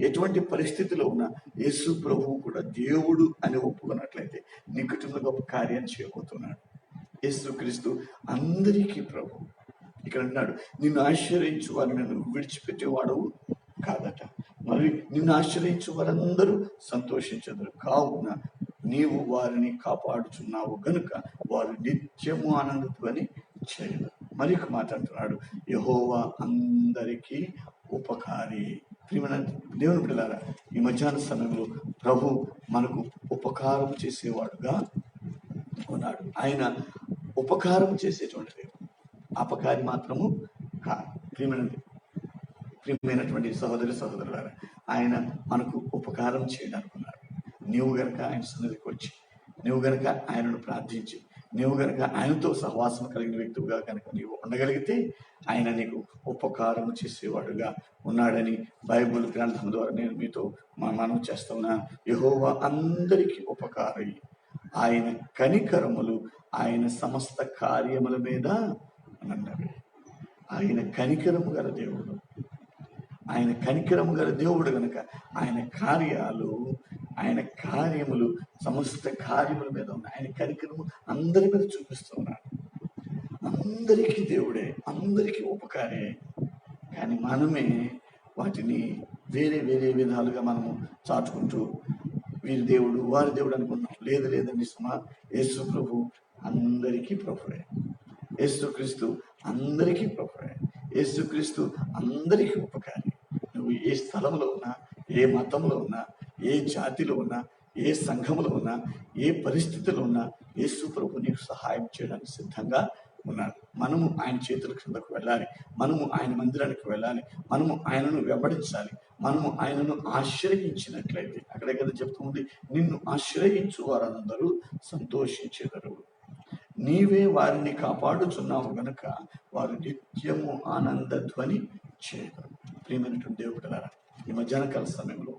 ఎటువంటి పరిస్థితిలో ఉన్నా యేసు ప్రభువు కూడా దేవుడు అని ఒప్పుకున్నట్లయితే నీ కుటుంబంలో గొప్ప కార్యాన్ని చేయబోతున్నాడు. యేసు క్రీస్తు అందరికీ ప్రభు. ఇక్కడ అంటున్నాడు, నిన్ను ఆశ్రయించు వారిని నన్ను విడిచిపెట్టేవాడు కాదట. మరి నిన్ను ఆశ్రయించు వారందరూ సంతోషించదురు, కావున నీవు వారిని కాపాడుచున్నావు గనుక వారు నిత్యము ఆనందధ్వని చేయదు. మరి ఒక మాట అంటున్నాడు, యెహోవా అందరికీ ఉపకారి. ప్రియమైన దేవుని బిడ్డలారా, ఈ మధ్యాహ్న సమయంలో ప్రభు మనకు ఉపకారం చేసేవాడుగా ఉన్నాడు. ఆయన ఉపకారం చేసేటువంటి దేవుడు, అపకారి మాత్రము కాదు. ప్రియమైనటువంటి సహోదరి సహోదరులారా, ఆయన మనకు ఉపకారం చేయడానికి ఉన్నాడు. నీవు గనక ఆయన సన్నిధికి వచ్చి, నీవు గనక ఆయనను ప్రార్థించి, నీవు గనక ఆయనతో సహవాసం కలిగిన వ్యక్తిగా కనుక నీవు ఉండగలిగితే ఆయన నీకు ఉపకారం చేసేవాడుగా ఉన్నాడని బైబిల్ గ్రంథం ద్వారా నేను మీతో మనం చేస్తున్నా. యెహోవా అందరికీ ఉపకారి, ఆయన కనికరములు ఆయన సమస్త కార్యముల మీద అన్నవి. ఆయన కనికరము గల దేవుడు, ఆయన కనికరము గల దేవుడు గనక ఆయన కార్యములు సమస్త కార్యముల మీద ఉన్నాయి. ఆయన కనికరము అందరి మీద చూపిస్తూ ఉన్నాడు. అందరికీ దేవుడే, అందరికీ ఉపకారే. కానీ మనమే వాటిని వేరే వేరే విధాలుగా మనము చాటుకుంటూ వీరి దేవుడు వారి దేవుడు అనుకున్నాం. లేదండి సుమా, యేసు ప్రభు అందరికీ ప్రభువే. యేసుక్రీస్తు అందరికీ ప్రభువే. యేసుక్రీస్తు అందరికీ ఉపకారి. నువ్వు ఏ స్థలంలో ఉన్నా, ఏ మతంలో ఉన్నా, ఏ జాతిలో ఉన్నా, ఏ సంఘంలో ఉన్నా, ఏ పరిస్థితిలో ఉన్నా యేసు ప్రభు నీకు సహాయం చేయడానికి సిద్ధంగా ఉన్నాడు. మనము ఆయన చేతుల కిందకు వెళ్ళాలి, మనము ఆయన మందిరానికి వెళ్ళాలి, మనము ఆయనను వెంబడించాలి, మనము ఆయనను ఆశ్రయించినట్లయితే, అక్కడే కదా చెప్తుంది, నిన్ను ఆశ్రయించు వారందరూ సంతోషించెదరు, నీవే వారిని కాపాడుచున్నావు గనుక వారు నిత్యము ఆనంద ధ్వని చేయగలరు. ప్రియమైనటువంటి దేవుడులారా, ఈ మధ్యాహ్న కాల సమయంలో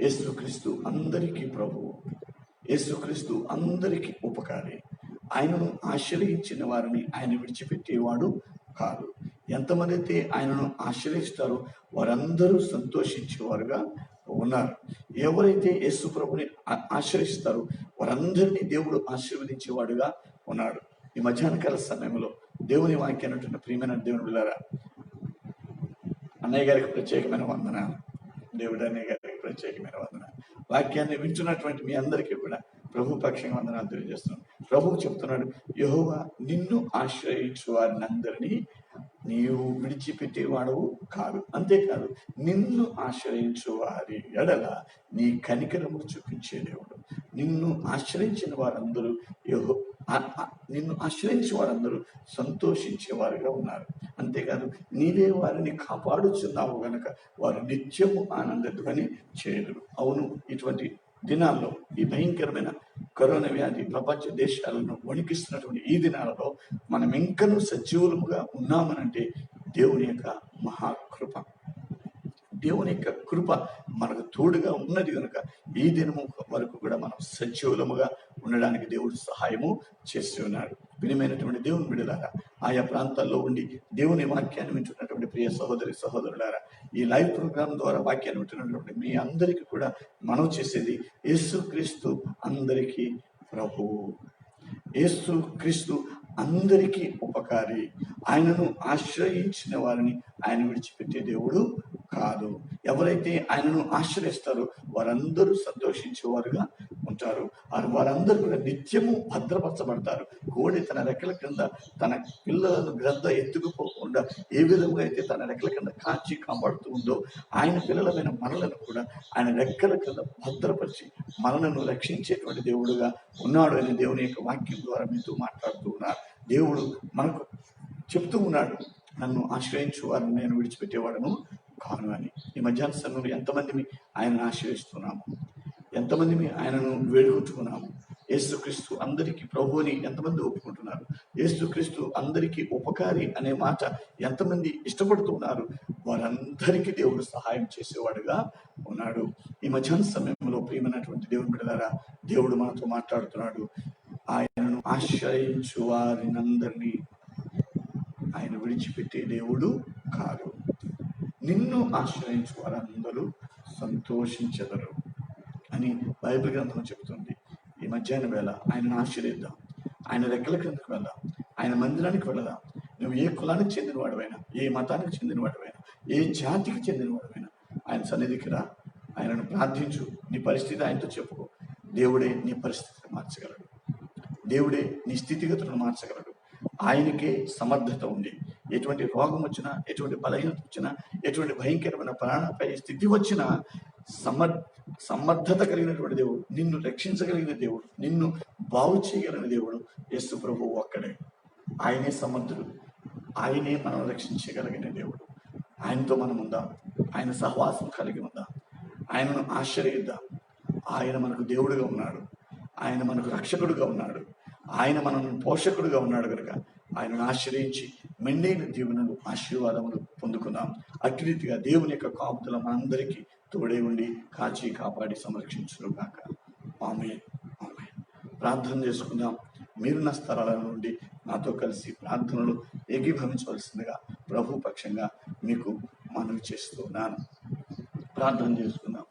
యేసుక్రీస్తు అందరికీ ప్రభువు, యేసుక్రీస్తు అందరికీ ఉపకారి. ఆయనను ఆశ్రయించిన వారిని ఆయన విడిచిపెట్టేవాడు కాదు. ఎంతమంది అయితే ఆయనను ఆశ్రయిస్తారో వారందరూ సంతోషించేవారుగా ఉన్నారు. ఎవరైతే యేసు ప్రభుని ఆశ్రయిస్తారో వారందరినీ దేవుడు ఆశీర్వదించేవాడుగా ఉన్నాడు. ఈ మధ్యాహ్న కాల సమయంలో దేవుని వాక్యాన్ని ఉంటున్న ప్రియమైన దేవుని బిడ్డలారా, అన్నయ్య గారికి ప్రత్యేకమైన వందన. దేవుడు అన్నయ్య గారికి ప్రత్యేకమైన వందన. వాక్యాన్ని వింటున్నటువంటి మీ అందరికీ కూడా ప్రభు పక్షంగా వందనాలు తెలియజేస్తున్నాను. ప్రభువు చెప్తున్నాడు, యెహోవా నిన్ను ఆశ్రయించు వారిని అందరినీ నీవు విడిచిపెట్టేవాడవు కాదు. అంతేకాదు, నిన్ను ఆశ్రయించు వారి ఎడల నీ కనికరము చూపించే దేవుడు. నిన్ను ఆశ్రయించిన వారందరూ నిన్ను ఆశ్రయించే వారందరూ సంతోషించేవారుగా ఉన్నారు. అంతేకాదు, నీవే వారిని కాపాడుచున్నావు గనక వారు నిత్యము ఆనందధ్వని చేయరు. అవును, ఇటువంటి దినాల్లో, ఈ భయంకరమైన కరోనా వ్యాధి ప్రపంచ దేశాలను వణికిస్తున్నటువంటి ఈ దినాలలో మనం ఇంకనూ సజీవులుగా ఉన్నామనంటే దేవుని యొక్క మహాకృప, దేవుని యొక్క కృప మనకు తోడుగా ఉన్నది కనుక ఈ దినము వరకు కూడా మనం సజీవులముగా ఉండడానికి దేవుడు సహాయము చేస్తూ ఉన్నాడు. ప్రియమైనటువంటి దేవుని బిడ్డలారా, ఆయా ప్రాంతాల్లో ఉండి దేవుని వాక్యాన్ని వింటున్నటువంటి ప్రియ సహోదరి సహోదరులారా, ఈ లైవ్ ప్రోగ్రామ్ ద్వారా వాక్యాన్ని వింటున్నటువంటి మీ అందరికీ కూడా మనం చేసేది, యేసుక్రీస్తు అందరికీ ప్రభువు, యేసుక్రీస్తు అందరికీ ఉపకారి. ఆయనను ఆశ్రయించిన వారిని ఆయన విడిచిపెట్టే దేవుడు కాదు. ఎవరైతే ఆయనను ఆశ్రయిస్తారో వారందరూ సంతోషించేవారుగా ఉంటారు. వారందరూ కూడా నిత్యము భద్రపరచబడతారు. కోడి తన రెక్కల కింద తన పిల్లలను గ్రద్ద ఎత్తుకుపోకుండా ఏ విధంగా అయితే తన రెక్కల కింద కాచి కాపాడుతూ ఉందో, ఆయన పిల్లలమైన మనలను కూడా ఆయన రెక్కల కింద భద్రపరిచి మనలను రక్షించేటువంటి దేవుడుగా ఉన్నాడు అని దేవుని యొక్క వాక్యం ద్వారా మీతో మాట్లాడుతూ ఉన్నారు. దేవుడు మనకు చెప్తూ ఉన్నాడు, నన్ను ఆశ్రయించు వారిని నేను విడిచిపెట్టేవాడను కాను అని. ఈ మధ్యాహ్న సమయంలో ఎంతమంది ఆయనను ఆశ్రయిస్తున్నాము, ఎంతమంది ఆయనను వేడుకుంటున్నాము. యేసుక్రీస్తు అందరికీ ప్రభు అని ఎంతమంది ఒప్పుకుంటున్నారు? యేసుక్రీస్తు అందరికీ ఉపకారి అనే మాట ఎంతమంది ఇష్టపడుతున్నారు? వారందరికీ దేవుడు సహాయం చేసేవాడుగా ఉన్నాడు. ఈ మధ్యాహ్న సమయంలో ప్రియమైనటువంటి దేవుని బిడ్డలారా, దేవుడు మనతో మాట్లాడుతున్నాడు. ఆయనను ఆశ్రయించు వారినందరినీ ఆయన విడిచిపెట్టే దేవుడు కాదు. నిన్ను ఆశ్రయించు వారందరూ సంతోషించెదరు అని బైబిల్ గ్రంథం చెబుతుంది. ఈ మధ్యాహ్నం వేళ ఆయనను ఆశ్రయిద్దాం, ఆయన రెక్కల క్రిందకు వెళ్దాం, ఆయన మందిరానికి వెళదాం. నువ్వు ఏ కులానికి చెందినవాడివైనా, ఏ మతానికి చెందినవాడివైనా, ఏ జాతికి చెందినవాడివైనా ఆయన సన్నిధికి రా, ఆయనను ప్రార్థించు. నీ పరిస్థితి ఆయనతో చెప్పుకో. దేవుడే నీ పరిస్థితిని మార్చగలడు, దేవుడే నీ స్థితిగతులను మార్చగలడు. ఆయనకే సమర్థత ఉంది. ఎటువంటి రోగం వచ్చినా, ఎటువంటి బలహీనత వచ్చినా, ఎటువంటి భయంకరమైన ప్రాణాపాయ స్థితి వచ్చినా సమర్థత కలిగినటువంటి దేవుడు, నిన్ను రక్షించగలిగిన దేవుడు, నిన్ను బాగు చేయగలిగిన దేవుడు యేసు ప్రభువు ఒక్కడే. ఆయనే సమర్థుడు, ఆయనే మనం రక్షించగలిగిన దేవుడు. ఆయనతో మనం ఉందాం, ఆయన సహవాసం కలిగి ఉందాం, ఆయనను ఆశ్రయిద్దాం. ఆయన మనకు దేవుడుగా ఉన్నాడు, ఆయన మనకు రక్షకుడుగా ఉన్నాడు, ఆయన మనను పోషకుడుగా ఉన్నాడు కనుక ఆయనను ఆశ్రయించి మెండైన దీవెనలు ఆశీర్వాదములు పొందుకుందాం. అట్టి రీతిగా దేవుని యొక్క కాపుదల మనందరికీ తోడే ఉండి కాచి కాపాడి సంరక్షించును గాక. ఆమేన్, ఆమేన్. ప్రార్థన చేసుకుందాం. మీరున్న స్థలాల నుండి నాతో కలిసి ప్రార్థనలు ఏకీభవించవలసిందిగా ప్రభు పక్షంగా మీకు మనవి చేస్తున్నాను. ప్రార్థన చేసుకుందాం.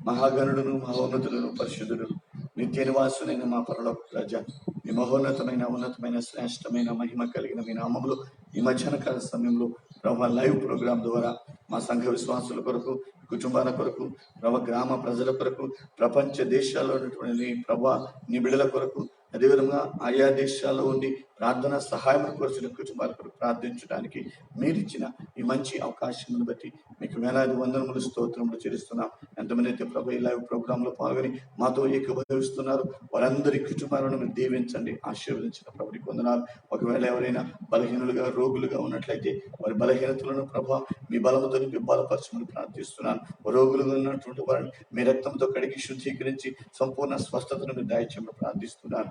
మహాగణుడును మహోన్నతుడును పరిశుద్ధుడును నిత్య నివాసునైన మా పరలోక రాజా, మీ మహోన్నతమైన ఉన్నతమైన శ్రేష్టమైన మహిమ కలిగిన మీ నామములో ఈ మధ్యాహ్న కాల సమయంలో ప్రభా లైవ్ ప్రోగ్రాం ద్వారా మా సంఘ విశ్వాసుల కొరకు, కుటుంబాల కొరకు, ప్రభా గ్రామ ప్రజల కొరకు, ప్రపంచ దేశాల్లో ఉన్నటువంటి ప్రభా నీ బిడ్డల కొరకు, అదేవిధంగా ఆయా దేశాల్లో ఉండి ప్రార్థన సహాయం కోరిచిన కుటుంబాల కొరకు ప్రార్థించడానికి మీరిచ్చిన ఈ మంచి అవకాశం బట్టి మీకు వేలాది వందనములు స్తోత్రములు చెల్లిస్తున్నాం. ఎంతమంది అయితే ప్రభు ఈ లైవ్ ప్రోగ్రామ్ లో పాల్గొని మాతో ఏకీభవిస్తున్నారు వారందరి కుటుంబాలను మీరు దీవించండి, ఆశీర్వదించిన ప్రభుకి వందనాలు. ఒకవేళ ఎవరైనా బలహీనులుగా రోగులుగా ఉన్నట్లయితే వారి బలహీనతలను ప్రభా మీ బలముతో నింపి బలపరచమని ప్రార్థిస్తున్నాను. రోగులుగా ఉన్నటువంటి వారిని మీ రక్తంతో కడిగి శుద్ధీకరించి సంపూర్ణ స్వస్థతను మీరు దయచేయమని ప్రార్థిస్తున్నాను.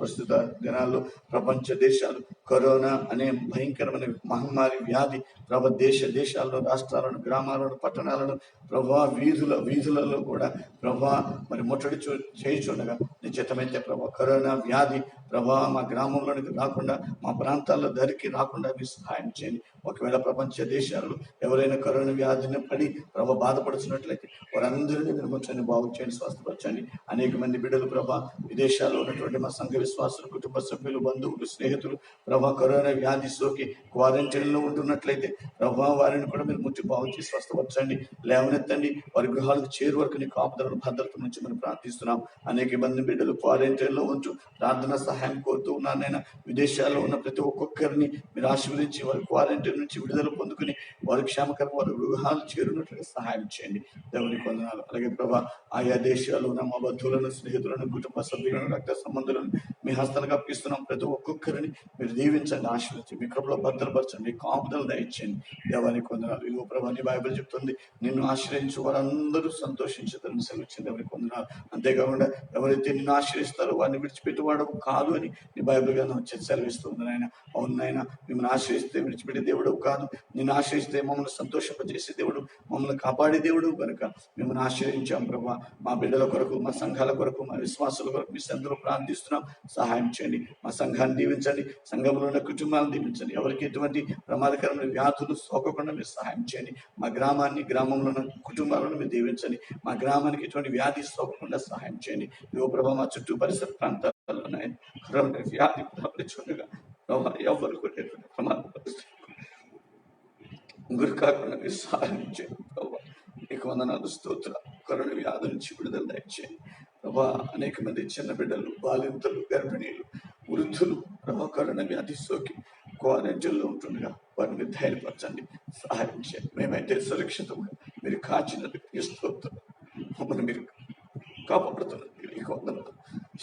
ప్రస్తుత దినాల్లో ప్రపంచ దేశాలు కరోనా అనే భయంకరమైన మహమ్మారి వ్యాధి దేశాల్లో, రాష్ట్రాలను, గ్రామాలను, పట్టణాలను ప్రభా వీధులలో కూడా ప్రభా మరి ముట్టడి చేయుచుండగా నిశ్చితమైతే ప్రభా కరోనా వ్యాధి ప్రభా మా గ్రామంలోనికి రాకుండా, మా ప్రాంతాల్లో ధరికి రాకుండా మీరు సహాయం చేయండి. ఒకవేళ ప్రపంచ దేశాల్లో ఎవరైనా కరోనా వ్యాధిని పడి ప్రభా బాధపడుతున్నట్లయితే వారందరినీ మీరు కొంచెం బాగు చేయండి, స్వస్థపరచండి. అనేక మంది బిడ్డలు ప్రభా విదేశాల్లో ఉన్నటువంటి మా సంఘ విశ్వాసులు, కుటుంబ సభ్యులు, బంధువులు, స్నేహితులు ప్రభా కరోనా వ్యాధి సోకి క్వారంటైన్లో ఉంటున్నట్లయితే ప్రభా వారిని కూడా మీరు ముట్టి బాగు చేసి స్వస్థపరచండి, లేవనెత్తండి. వారి గృహాలకు చేరు వరకు నీ కాపుదలను భద్రత నుంచి మనం ప్రార్థిస్తున్నాం. అనేక మంది బిడ్డలు క్వారంటైన్లో ఉంటూ ప్రార్థన సహాయం కోరుతూ ఉన్నాను నాయన. విదేశాల్లో ఉన్న ప్రతి ఒక్కొక్కరిని మీరు ఆశీర్వదించి వారి క్వారంటైన్ నుంచి విడుదల పొందుకుని వారి క్షేమకరం వారి గృహాలు చేరున్నట్లుగా సహాయం చేయండి. దేవునికి వందనాలు. అలాగే ప్రభా, ఆయా దేశాల్లో ఉన్న మా బంధువులను, స్నేహితులను, కుటుంబ సభ్యులను, రక్త సంబంధులను మీ హస్తాలకు అప్పగిస్తున్నాం. ప్రతి ఒక్కొక్కరిని మీరు దీవించండి, ఆశీర్వదించి మీ కృపలో భద్రపరచండి, కాపుదలు దయచేయండి. దేవానికి వందనాలు. ఇదిగో ప్రభా, నీ బైబిల్ చెప్తుంది, నిన్ను ఆశ్రయించు వారందరూ సంతోషించుతారని సెలవిచ్చింది. దేవునికి వందనాలు. అంతేకాకుండా ఎవరైతే నిన్ను ఆశ్రయిస్తారో వారిని విడిచిపెట్టేవాడు కాదు అని నీ బైబిల్ గ్రంథం సెలవిస్తుంది నాయన. అవును నాయన, మిమ్మల్ని ఆశ్రయిస్తే విడిచిపెట్టే దేవుడు కాదు, నిన్ను ఆశ్రయిస్తే మమ్మల్ని సంతోషింపజేసే దేవుడు, మమ్మల్ని కాపాడే దేవుడు కనుక మిమ్మల్ని ఆశ్రయించాం ప్రభా. మా బిడ్డల కొరకు, మా సంఘాల కొరకు, మా విశ్వాసాల కొరకు మీ సందరూ ప్రార్థిస్తున్నాం. సహాయం చేయండి. మా సంఘాన్ని దీవించండి, సంఘంలో ఉన్న కుటుంబాలను దీవించండి. ఎవరికి ఎటువంటి ప్రమాదకరమైన వ్యాధులు సోకకుండా మీరు సహాయం చేయండి. మా గ్రామాన్ని, గ్రామంలో ఉన్న కుటుంబాలను మీరు దీవించండి. మా గ్రామానికి ఎటువంటి వ్యాధి సోకకుండా సహాయం చేయండి. యువ ప్రభా, మా చుట్టూ పరిసర ప్రాంతాల్లో కరోనా వ్యాధి ప్రబలించుండగా ప్రభా, ఎవరు కూడా ప్రమాద పరిస్థితి గురి కాకుండా మీరు సహాయం చేయండి ప్రభా. నీకు వందనాలు, స్తోత్ర. కరోనా వ్యాధి నుంచి విడుదల దయచేయండి ప్రభా. అనేక మంది చిన్న బిడ్డలు, బాలింతలు, గర్భిణీలు, వృద్ధులు ప్రభా కరోనా వ్యాధి సోకి క్వారంటైన్లో ఉంటుండగా వారిని మీరు ధైర్యపరచండి, సహాయం చేయండి. మేమైతే సురక్షితంగా మీరు కాచినందుకు స్తోత్రం. మమ్మల్ని మీరు కాపాడుతున్నది నీకు వందనాలు,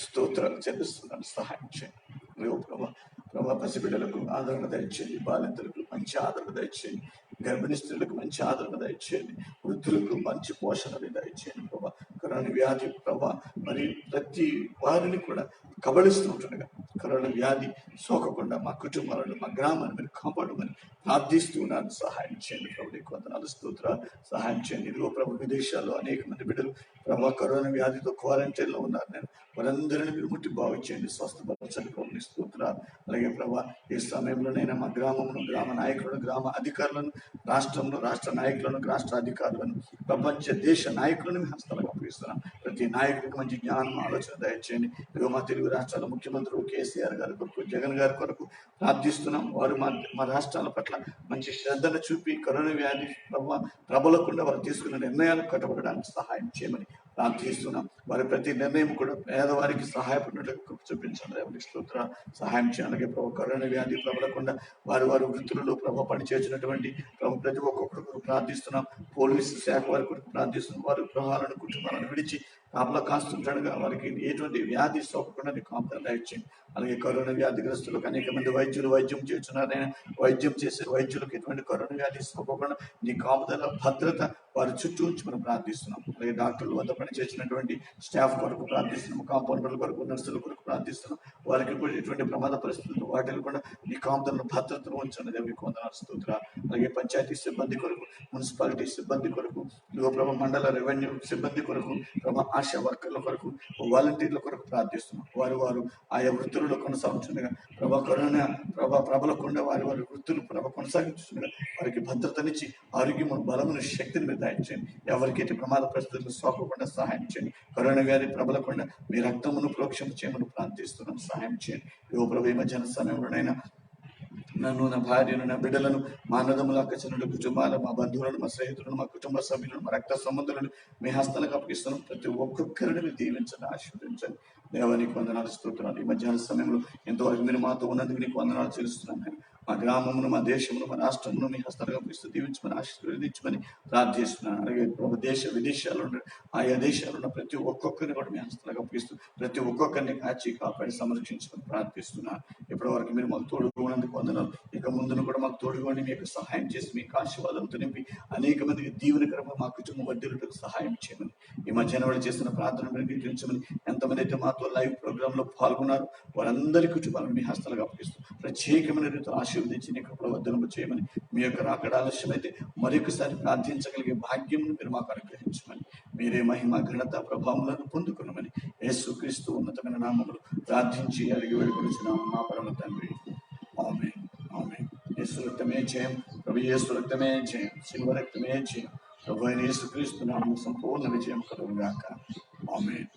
స్తోత్రాలు చెల్లిస్తున్నాను. సహాయం చేయండి ప్రభా. ప్రభా, పసిబిడ్డలకు ఆదరణ దయచేయండి, బాలింతలకు మంచి ఆదరణ దయచేయండి, గర్భిణీ స్త్రీలకు మంచి ఆదరణ దయచేయండి, వృద్ధులకు మంచి పోషణని దయచేయండి ప్రభా. కరోనా వ్యాధి ప్రభా మరి ప్రతి వారిని కూడా కబళిస్తూ ఉంటుండగా కరోనా వ్యాధి సోకకుండా మా కుటుంబాలను, మా గ్రామాన్ని మీరు కాపాడమని ప్రార్థిస్తూ ఉన్నాను. సహాయం చేయండి ప్రభు. నీకు వందనాలు, స్తోత్రాలు. సహాయం చేయండి. ఇదిగో ప్రభు, విదేశాల్లో అనేక మంది బిడ్డలు ప్రభా కరోనా వ్యాధితో క్వారంటైన్లో ఉన్నారు. నేను వారందరినీ మీరు ముట్టి బాగు చేయండి, స్వస్థపరచండి ప్రభు. స్తోత్రాలు. అలాగే ప్రభా, ఈ సమయంలోనైనా మా గ్రామంలో గ్రామ నాయకులను, గ్రామ అధికారులను, రాష్ట్రంలో రాష్ట్ర నాయకులను, రాష్ట్ర అధికారులను, ప్రపంచ దేశ నాయకులను మీ హస్తాలకు అప్పగిస్తున్నాం. ప్రతి నాయకుడికి మంచి జ్ఞానం, ఆలోచన దయచేయండి. ఇదిగో మా తెలుగు రాష్ట్రాల ముఖ్యమంత్రులు కేసీఆర్ గారి కొరకు, జగన్ గారి కొరకు ప్రార్థిస్తున్నాం. వారు మా రాష్ట్రాల పట్ల మంచి శ్రద్ధను చూపి కరోనా వ్యాధి ప్రబలకుండా వారు తీసుకున్న నిర్ణయాలకు కట్టబడడానికి సహాయం చేయమని ప్రార్థిస్తున్నాం. వారి ప్రతి నిర్ణయం కూడా పేదవారికి సహాయపడినట్టు చూపించండి. ఎవరికి స్తోత్ర. సహాయం చేయాలి ప్రభు. కరోనా వ్యాధి ప్రబలకుండా వారి వృత్తులలో ప్రభు పనిచేసినటువంటి ప్రభు ప్రతి ఒక్కొక్కరు ప్రార్థిస్తున్నాం. పోలీసు శాఖ వారి కొరకు ప్రార్థిస్తున్నాం. వారి గృహాలను, కుటుంబాలను విడిచి కాపలా కాస్తుంటాడుగా వారికి ఎటువంటి వ్యాధి సోకకుండా కాపుదల దయచేయండి. అలాగే కరోనా వ్యాధిగ్రస్తులకు అనేక మంది వైద్యులు వైద్యం చేస్తున్నారైనా వైద్యం చేసే వైద్యులకు ఎటువంటి కరోనా వ్యాధి సోకకుండా నీ కాపుదల భద్రత వారి చుట్టూ ఉంచి మనం ప్రార్థిస్తున్నాం. అలాగే డాక్టర్ల వద్ద పనిచేసినటువంటి స్టాఫ్ కొరకు ప్రార్థిస్తున్నాం. కాంపౌండర్ల కొరకు, నర్సుల కొరకు ప్రార్థిస్తున్నాం. వారికి కూడా ఎటువంటి ప్రమాద పరిస్థితులు వాటిని కూడా నీ కాపుదలను భద్రతను ఉంచండి. దేవునికి వందనాలు, స్తోత్రాలు. అలాగే పంచాయతీ సిబ్బంది కొరకు, మున్సిపాలిటీ సిబ్బంది కొరకు, ప్రభ మండల రెవెన్యూ సిబ్బంది కొరకు, ప్రభ ఆశా వర్కర్ల కొరకు, వాలంటీర్ల కొరకు ప్రార్థిస్తున్నాం. వారు ఆయా వృత్తులలో కొనసాగుతుండగా ప్రభా కరోనా ప్రబలకుండా వారి వృత్తులు కొనసాగించుండగా వారికి భద్రతనిచ్చి ఆరోగ్యము, బలమును, శక్తిని మీరు దయచేయండి. ఎవరికి ఎట్టి ప్రమాద పరిస్థితులు సోకకుండా సహాయం చేయండి. కరోనా వ్యాధి ప్రబలకుండా మీ రక్తమును ప్రోక్షణ చేయమని ప్రార్థిస్తున్నాం. సహాయం చేయండి. యువ ప్రభు, ఈ మధ్యాహ్న సమయంలోనైనా నన్ను, నా భార్యను, నా బిడ్డలను, మా అన్నదమ్ముల, అక్కచెల్లెళ్ళ కుటుంబాలను, మా బంధువులను, మా స్నేహితులను, మా కుటుంబ సభ్యులను, మా రక్త సంబంధులను మీ హస్తాలకు అప్పగిస్తున్నాం. ప్రతి ఒక్కొక్కరిని మీరు దీవించండి, ఆశీర్వదించండి. దేవానికి వందనాలు, స్తోత్రాలు. ఈ మధ్యాహ్న సమయంలో ఎంతవరకు మీరు మాతో ఉన్నందుకు నీకు వందనాలు చెల్లిస్తున్నాను. మా గ్రామమును, మా దేశమును, మా రాష్ట్రమును మీ హస్తాలకు అప్పగిస్తూ దీవించమని, ఆశీర్వదించమని ప్రార్థిస్తున్నాను. అలాగే దేశ విదేశాల్లో ఆయా దేశాల్లో ఉన్న ప్రతి ఒక్కొక్కరిని కూడా మీ హస్తాలకు అప్పగిస్తూ ప్రతి ఒక్కొక్కరిని కాచి కాపాడి సంరక్షించమని ప్రార్థిస్తున్నాను. ఇప్పటి వరకు మీరు మాకు తోడుగా ఉన్నందుకు వందనాలు. ఇక ముందును కూడా మాకు తోడుగా ఉండి మీకు సహాయం చేసి మీకు ఆశీర్వాదంతో నింపి అనేక మందికి దీవెనకరంగా మా కుటుంబం వర్ధిల్లుటకు సహాయం చేయమని, ఈ మధ్యాహ్నం చేసిన ప్రార్థన నిర్వహించమని, ఎంతమంది అయితే మాతో లైవ్ ప్రోగ్రామ్ లో పాల్గొన్నారు వారందరి కుటుంబాలను మీ హస్తాలకు అప్పగిస్తూ ప్రత్యేకమైన రీతిలో ఆశీర్వదించి నీ కృపలో వర్ధలింప చేయమని, మీ యొక్క రాకడ ఆలస్యమైతే మరొకసారి ప్రార్థించగలిగే భాగ్యమును మీరు మాకు అనుగ్రహించమని, మీరే మహిమ, ఘనత, ప్రభావములను పొందుకున్నామని యేసుక్రీస్తు ఉన్నతమైన నామములు ప్రార్థించి అడిగి వేడుకొనుచున్నాము మా పరమ తండ్రి. ఆమేన్, ఆమేన్. యేసు రక్తమే జయం, ప్రభు యేసు రక్తమే జయం, శిలువ రక్తమే జయం. ప్రభు అయిన యేసుక్రీస్తు నామమున సంపూర్ణ విజయం కలుగుగాక. ఆమేన్.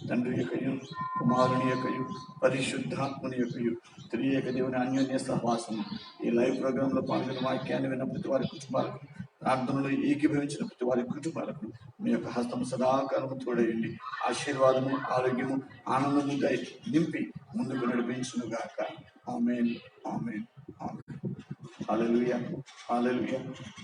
తండ్రి యొక్కయు, కుమారుని యొక్కయు, పరిశుద్ధాత్మని యొక్కయు, త్రియేక దేవుని అన్యోన్య సహవాసము ఈ లైవ్ ప్రోగ్రామ్ లో పాల్గొన్న వాక్యాన్ని విన్న ప్రతి వారి కుటుంబాలకు, ప్రార్థనలో ఏకీభవించిన ప్రతి వారి కుటుంబాలకు మీ యొక్క హస్తం సదాకాలము తోడయండి. ఆశీర్వాదము, ఆరోగ్యము, ఆనందము నింపి ముందుకు నడిపించును గాక. ఆమేన్, ఆమేన్, ఆమేన్. హల్లెలూయా, హల్లెలూయా,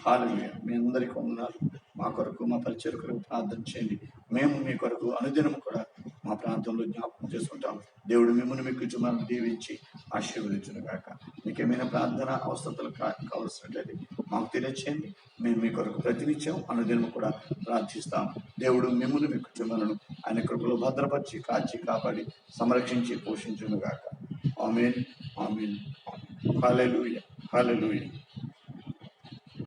హల్లెలూయా. మీ అందరికీ వందనాలు. మా కొరకు, మా పరిచయ కొరకు ప్రార్థన చేయండి. మేము మీ కొరకు అనుదినం కూడా మా ప్రాంతంలో జ్ఞాపకం చేసుకుంటాం. దేవుడు మిమ్మల్ని మీ కుటుంబాన్ని దీవించి ఆశీర్వదించును గాక. మీకు ఏమైనా ప్రార్థన అవసరతలు కావలసినట్లయితే మాకు తెలియచేయండి. మేము మీ కొరకు ప్రతినిత్యం అనుదినం కూడా ప్రార్థిస్తాం. దేవుడు మిమ్మల్ని మీ కుటుంబాలను ఆయన కృపలో భద్రపరిచి కాచి కాపాడి సంరక్షించి పోషించును గాక. ఆమేన్, ఆమేన్, ఆమేన్. హల్లెలూయా, హల్లెలూయా.